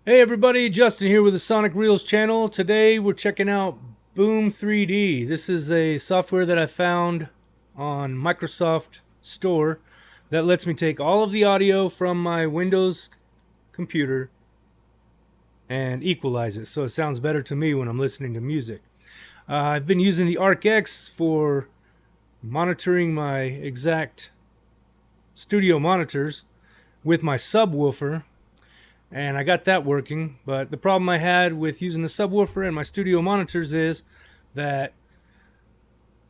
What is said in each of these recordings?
Hey everybody, Justin here with the Sonic Reels channel. Today we're checking out Boom3D. This is a software that I found on Microsoft Store that lets me take all of the audio from my Windows computer and equalize it so it sounds better to me when I'm listening to music. I've been using the ArcX for monitoring my exact studio monitors with my subwoofer, and I got that working. But the problem I had with using the subwoofer and my studio monitors is that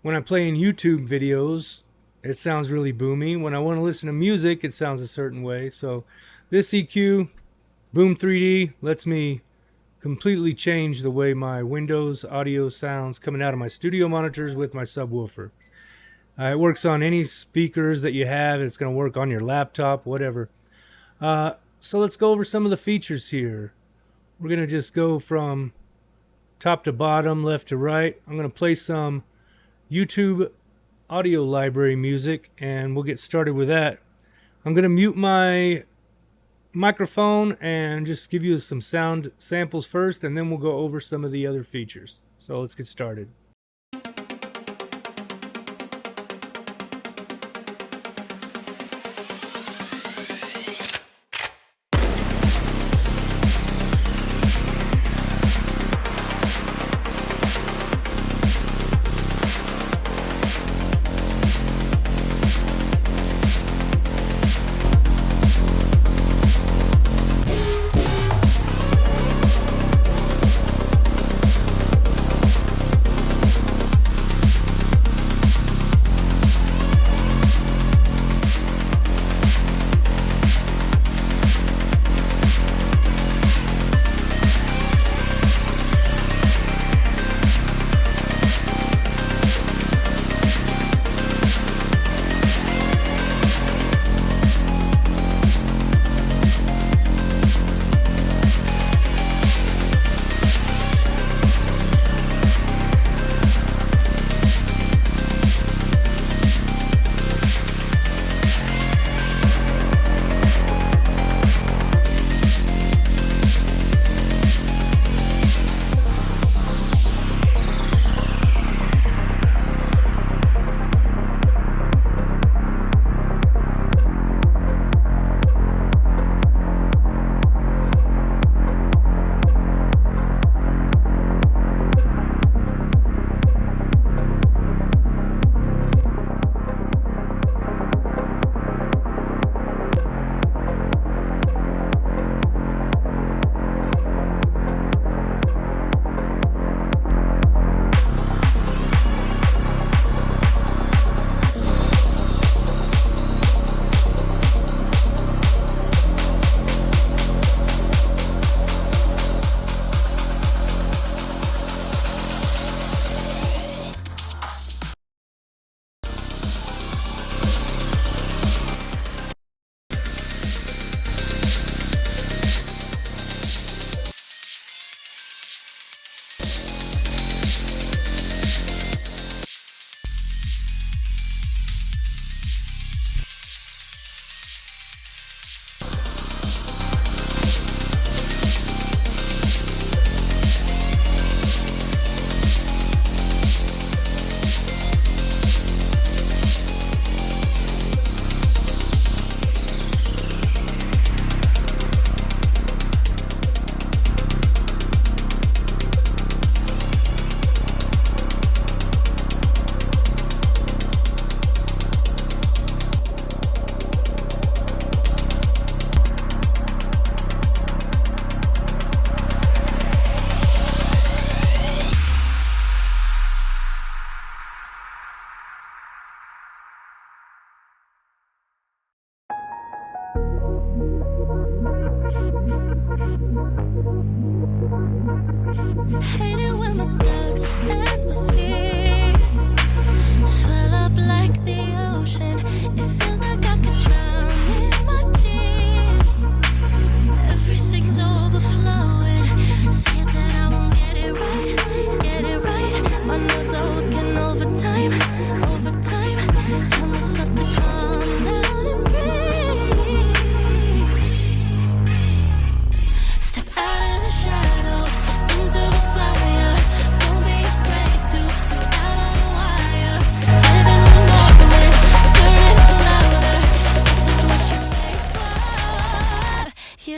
when I'm playing YouTube videos, it sounds really boomy. When I want to listen to music, it sounds a certain way. So this EQ, Boom3D, lets me completely change the way my Windows audio sounds coming out of my studio monitors with my subwoofer. It works on any speakers that you have. It's going to work on your laptop, whatever. So let's go over some of the features here. We're going to just go from top to bottom, left to right. I'm going to play some YouTube audio library music, and we'll get started with that. I'm going to mute my microphone and just give you some sound samples first, and then we'll go over some of the other features. So let's get started.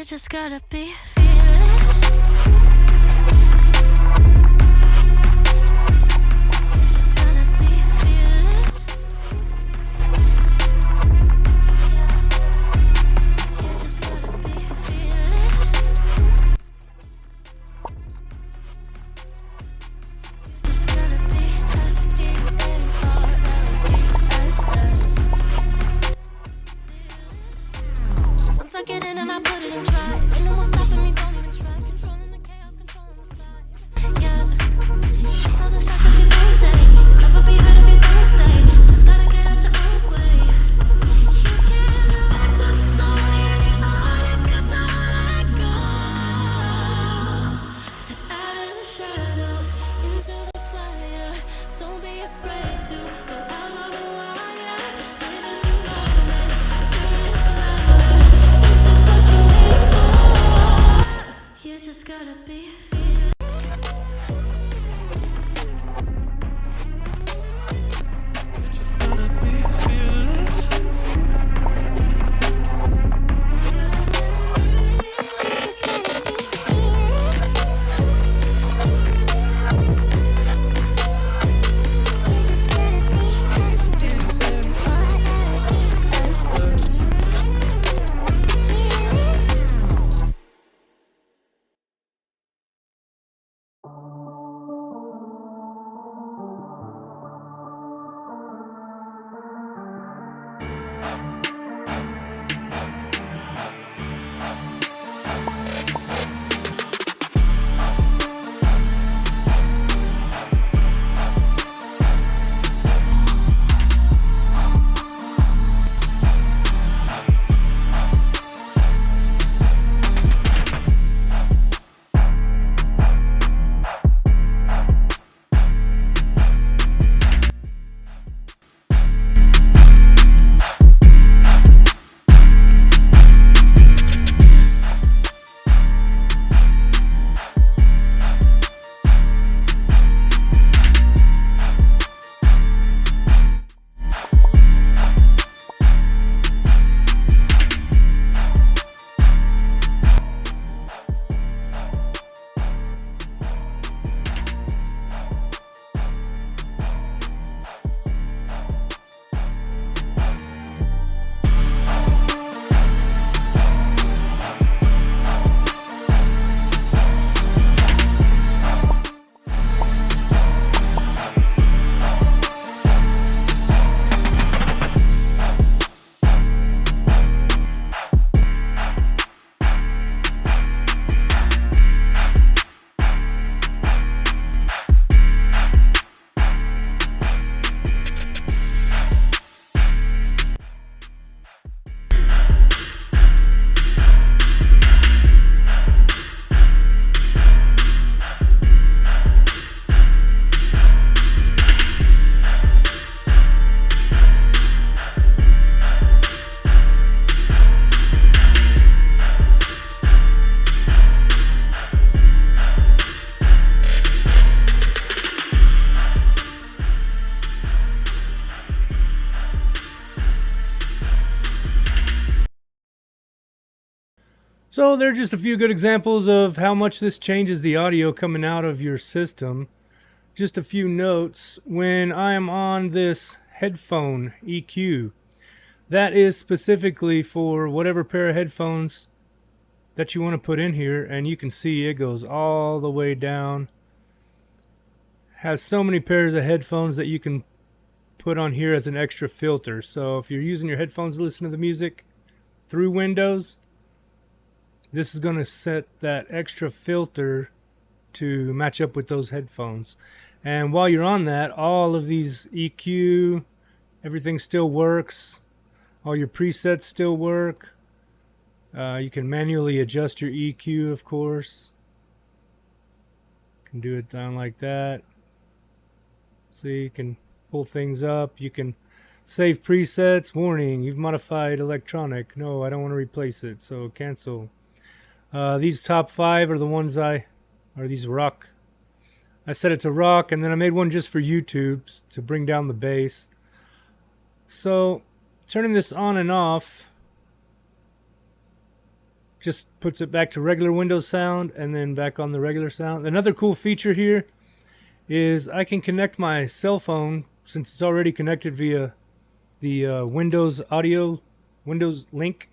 You just gotta be fearless. You just gotta be fearless. Yeah. You just gotta be fearless. You just gotta be F-E-A-R-L-E-S-S. Once I get in and I put it in drive, ain't no more stopping me, don't even try. Controlling the chaos, controlling the fire. Yeah, that's all the shots that you don't take. Never be heard if you don't say. Just gotta get out your own way. You can't learn to fly anymore if you don't let go. Step out of the shadows, into the fire. Don't be afraid to go out on a wire. Live in the moment, turn it louder. This is what you wait for. You just gotta be fearless. You just gotta be fearless. So there are just a few good examples of how much this changes the audio coming out of your system. Just a few notes. When I am on this headphone EQ, that is specifically for whatever pair of headphones that you want to put in here, and you can see it goes all the way down. Has so many pairs of headphones that you can put on here as an extra filter. So if you're using your headphones to listen to the music through Windows, this is going to set that extra filter to match up with those headphones. And while you're on that, all of these EQ, everything still works. All your presets still work. You can manually adjust your EQ, of course. You can do it down like that. See, you can pull things up. You can save presets. Warning, you've modified electronic. No, I don't want to replace it, so cancel. These top 5 are the ones are these rock. I set it to rock, and then I made one just for YouTube to bring down the bass. So turning this on and off, just puts it back to regular Windows sound and then back on the regular sound. Another cool feature here is I can connect my cell phone, since it's already connected via the Windows audio, Windows Link.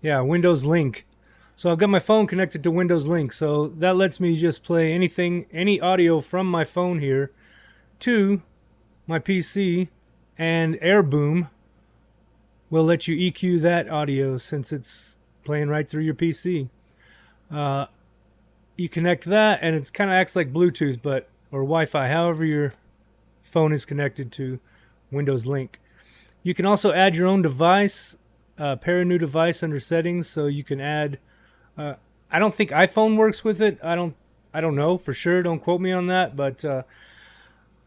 Yeah, Windows Link. So I've got my phone connected to Windows Link, so that lets me just play anything, any audio from my phone here to my PC, and AirBoom will let you EQ that audio since it's playing right through your PC. You connect that, and it kind of acts like Bluetooth, or Wi-Fi, however your phone is connected to Windows Link. You can also add your own device, pair a new device under settings, so you can add. I don't think iPhone works with it. I don't know for sure. Don't quote me on that, but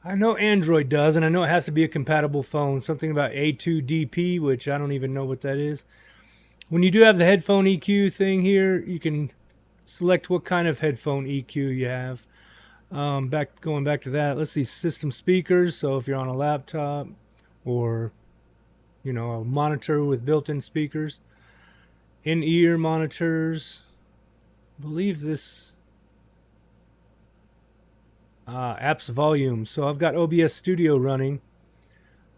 I know Android does, and I know it has to be a compatible phone. Something about A2DP, which I don't even know what that is. When you do have the headphone EQ thing here, you can select what kind of headphone EQ you have. Going back to that, let's see, system speakers. So if you're on a laptop or a monitor with built-in speakers, in-ear monitors. I believe this apps volume. So I've got OBS Studio running.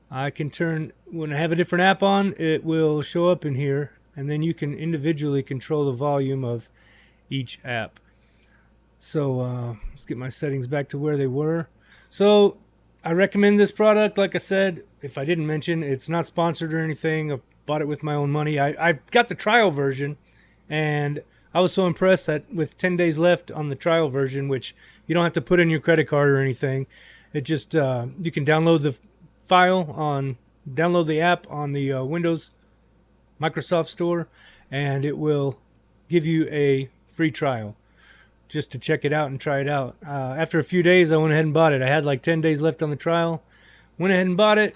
I can when I have a different app on, it will show up in here, and then you can individually control the volume of each app. So let's get my settings back to where they were. So I recommend this product. Like I said, if I didn't mention, it's not sponsored or anything. I bought it with my own money. I got the trial version, and I was so impressed that with 10 days left on the trial version, which you don't have to put in your credit card or anything, it just you can download the download the app on the Windows Microsoft Store, and it will give you a free trial just to check it out and try it out. After a few days, I went ahead and bought it. I had like 10 days left on the trial. Went ahead and bought it.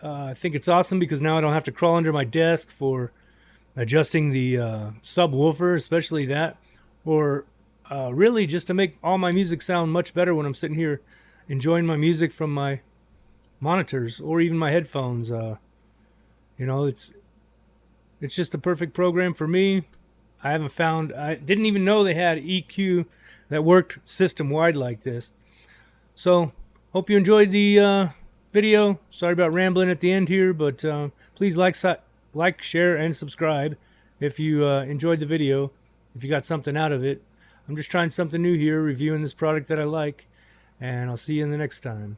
I think it's awesome because now I don't have to crawl under my desk for adjusting the subwoofer, especially that, or really just to make all my music sound much better when I'm sitting here enjoying my music from my monitors or even my headphones. It's just the perfect program for me. I didn't even know they had EQ that worked system-wide like this. So, hope you enjoyed the video. Sorry about rambling at the end here, but please like, share, and subscribe if you enjoyed the video, if you got something out of it. I'm just trying something new here, reviewing this product that I like, and I'll see you in the next time.